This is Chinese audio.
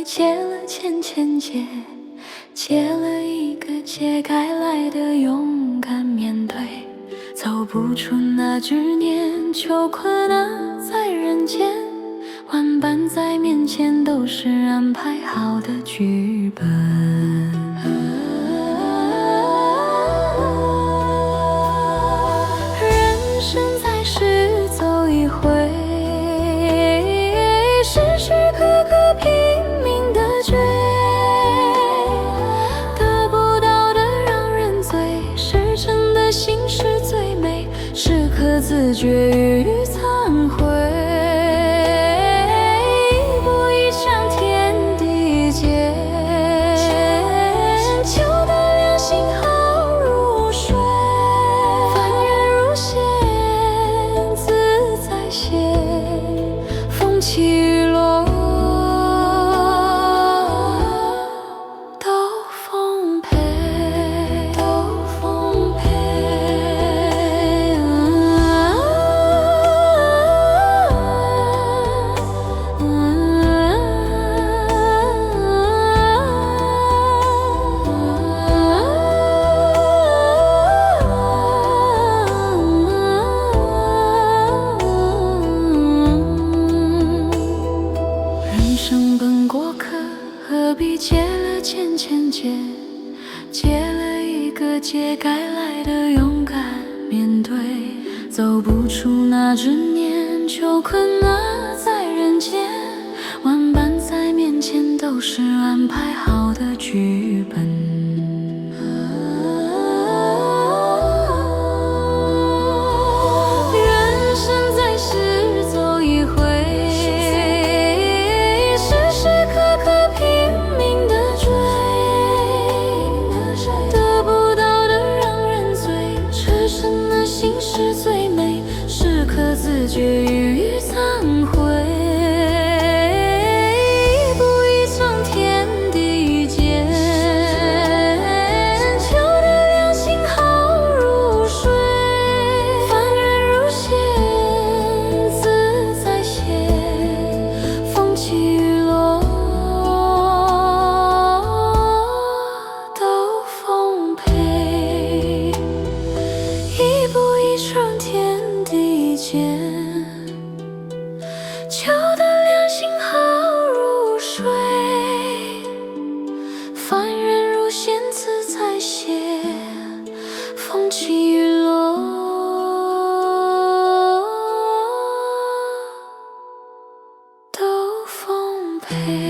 必解了千千结，解了一个解该来的勇敢面对，走不出那执念，囚困在人间，万般在面前都是安排好的剧本。人生在世走一回，时时刻刻拼命地追，得不到的让人醉，是真的心是最美，时刻自觉与忏悔。一步一向天地间，求得良心好入睡，凡缘如线，自在些，风起雨落都奉陪，都奉陪。人生本过客，何必解了千千结，解了一个解该来的勇敢面对，走不出那执念，囚困在人间，万般在面前都是安排好的剧本。人生在世走一回，时时刻刻拼命地追，得不到的让人醉，痴身的心是最美，时刻自觉与忏悔。一步一向天地间，求得良心好入睡，凡缘如线，自在些，风起雨落都奉陪。一步一向天地间，求得良心好入睡，凡缘如线，自在些，风起雨落都奉陪。